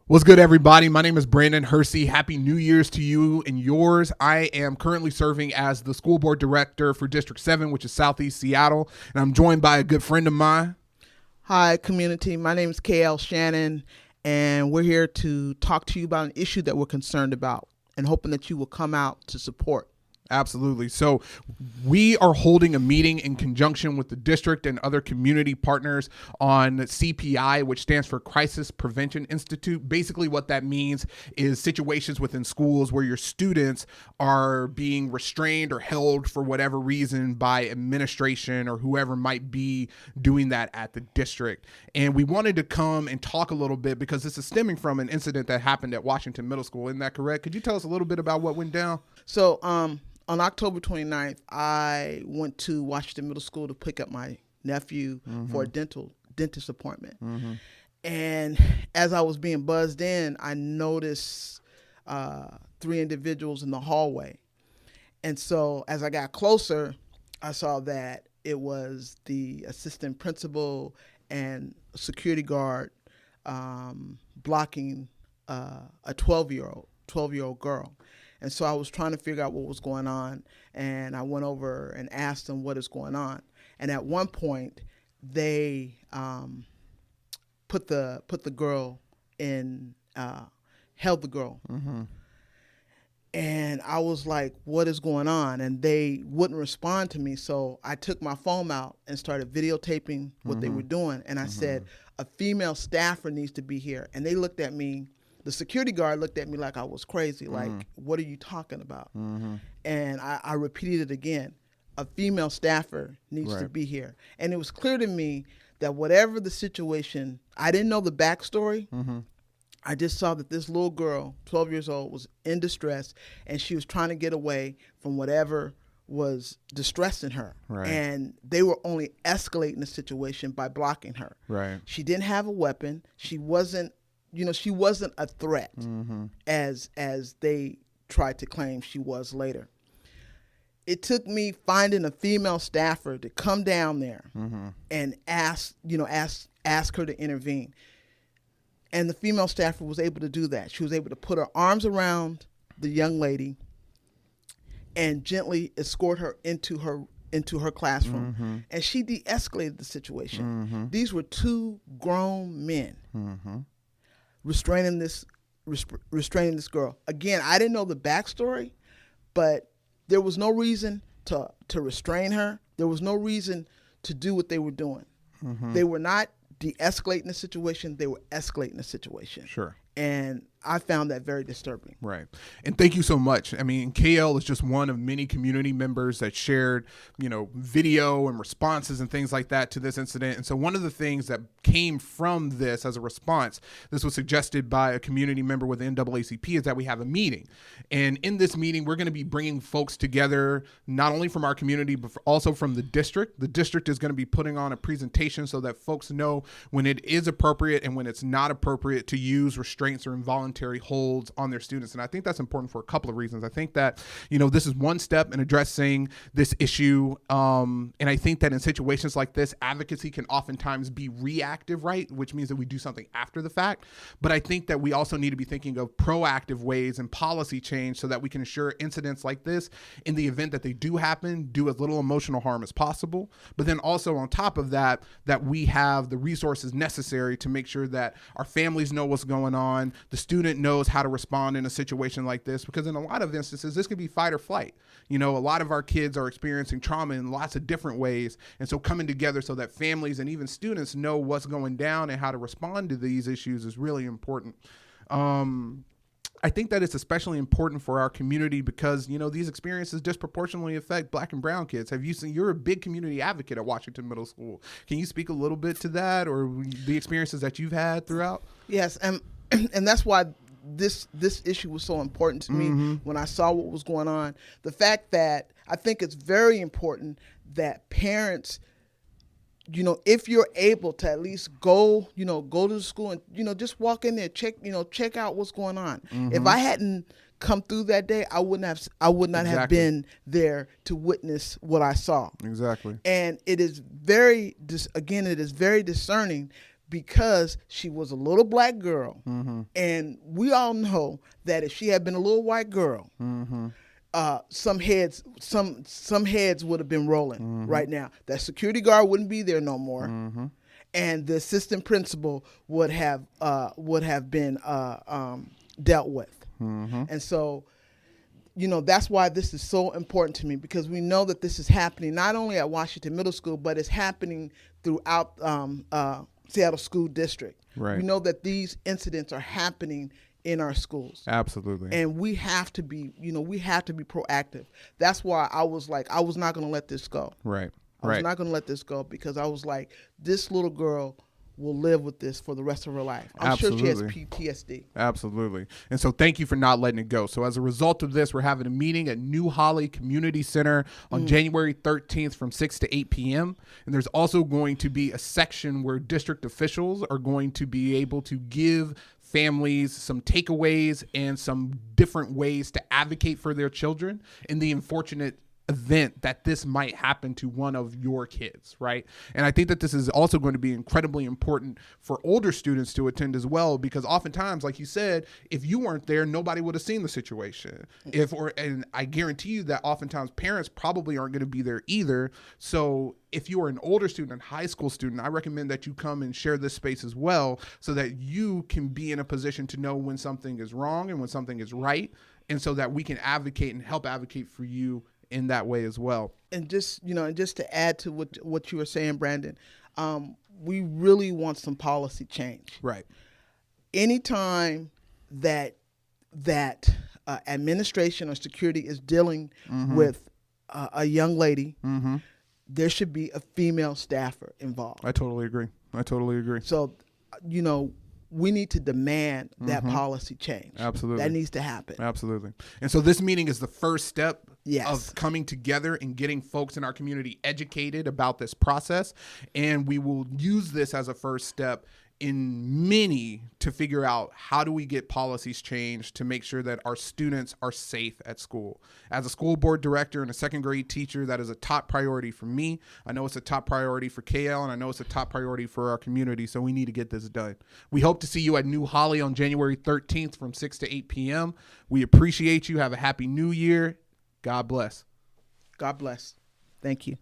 What's good, everybody? My name is Brandon Hersey. Happy New Year's to you and yours. I am currently serving as the school board director for District 7, which is Southeast Seattle, and I'm joined by a good friend of mine. Hi, community. My name is KL Shannon, and we're here to talk to you about an issue that we're concerned about and hoping that you will come out to support. Absolutely. So we are holding a meeting in conjunction with the district and other community partners on CPI, which stands for Crisis Prevention Institute. Basically what that means is situations within schools where your students are being restrained or held for whatever reason by administration or whoever might be doing that at the district. And we wanted to come and talk a little bit because this is stemming from an incident that happened at Washington Middle School. Isn't that correct? Could you tell us a little bit about what went down? So, on October 29th, I went to Washington Middle School to pick up my nephew for a dentist appointment. And as I was being buzzed in, I noticed three individuals in the hallway. And so as I got closer, I saw that it was the assistant principal and security guard blocking a 12-year-old girl. And so I was trying to figure out what was going on, and I went over and asked them what is going on. And at one point, they put the girl in, held the girl. And I was like, what is going on? And they wouldn't respond to me. So I took my phone out and started videotaping what they were doing. And I said, a female staffer needs to be here. And they looked at me. The security guard looked at me like I was crazy, like, what are you talking about? And I repeated it again. A female staffer needs to be here. And it was clear to me that whatever the situation, I didn't know the backstory. I just saw that this little girl, 12 years old, was in distress, and she was trying to get away from whatever was distressing her. And they were only escalating the situation by blocking her. She didn't have a weapon. She wasn't a threat as they tried to claim she was later. It took me finding a female staffer to come down there and ask her to intervene. And the female staffer was able to do that. She was able to put her arms around the young lady and gently escort her into her classroom. And she de-escalated the situation. These were two grown men restraining this girl. Again, I didn't know the backstory, but there was no reason to restrain her. There was no reason to do what they were doing. They were not de-escalating the situation. They were escalating the situation. Sure. And I found that very disturbing. Right. And thank you so much. I mean, KL is just one of many community members that shared, video and responses and things like that to this incident. And so one of the things that came from this as a response, this was suggested by a community member with the NAACP, is that we have a meeting. And in this meeting, we're going to be bringing folks together, not only from our community, but also from the district. The district is going to be putting on a presentation so that folks know when it is appropriate and when it's not appropriate to use restraints or involuntary holds on their students. And I think that's important for a couple of reasons. I think that, this is one step in addressing this issue. And I think that in situations like this, advocacy can oftentimes be reactive, right? Which means that we do something after the fact. But I think that we also need to be thinking of proactive ways and policy change so that we can ensure incidents like this, in the event that they do happen, do as little emotional harm as possible. But then also on top of that, that we have the resources necessary to make sure that our families know what's going on, the student knows how to respond in a situation like this, because in a lot of instances, this could be fight or flight. A lot of our kids are experiencing trauma in lots of different ways. And so coming together so that families and even students know what's going down and how to respond to these issues is really important. I think that it's especially important for our community because, these experiences disproportionately affect Black and brown kids. You're a big community advocate at Washington Middle School. Can you speak a little bit to that or the experiences that you've had throughout? Yes. And that's why this issue was so important to me when I saw what was going on. The fact that I think it's very important that parents, if you're able to at least go to the school and, just walk in there, check out what's going on. If I hadn't come through that day, I would not have been there to witness what I saw. Exactly. And it is very discerning because she was a little black girl. And we all know that if she had been a little white girl, some heads would have been rolling right now. That security guard wouldn't be there no more, and the assistant principal would have been dealt with. And so, that's why this is so important to me, because we know that this is happening not only at Washington Middle School, but it's happening throughout Seattle School District. Right. We know that these incidents are happening in our schools. Absolutely. And we have to be, proactive. That's why I was like, I was not going to let this go. Right. I was not going to let this go, because I was like, this little girl will live with this for the rest of her life. I'm sure she has PTSD. Absolutely. And so thank you for not letting it go. So as a result of this, we're having a meeting at New Holly Community Center on January 13th from 6 to 8 p.m. And there's also going to be a section where district officials are going to be able to give families some takeaways and some different ways to advocate for their children in the unfortunate event that this might happen to one of your kids, right? And I think that this is also going to be incredibly important for older students to attend as well, because oftentimes, like you said, if you weren't there, nobody would have seen the situation. And I guarantee you that oftentimes parents probably aren't going to be there either. So if you are an older student, a high school student, I recommend that you come and share this space as well, so that you can be in a position to know when something is wrong and when something is right, and so that we can advocate and help advocate for you in that way as well. And just to add to what you were saying, Brandon, we really want some policy change. Right. Anytime that administration or security is dealing with a young lady, there should be a female staffer involved. I totally agree. So, we need to demand that policy change. Absolutely. That needs to happen. Absolutely. And so this meeting is the first step Yes. of coming together and getting folks in our community educated about this process. And we will use this as a first step in many to figure out how do we get policies changed to make sure that our students are safe at school. As a school board director and a second grade teacher, that is a top priority for me. I know it's a top priority for KL, and I know it's a top priority for our community, so we need to get this done. We hope to see you at New Holly on January 13th from 6 to 8 p.m. We appreciate you. Have a happy new year. God bless. God bless. Thank you.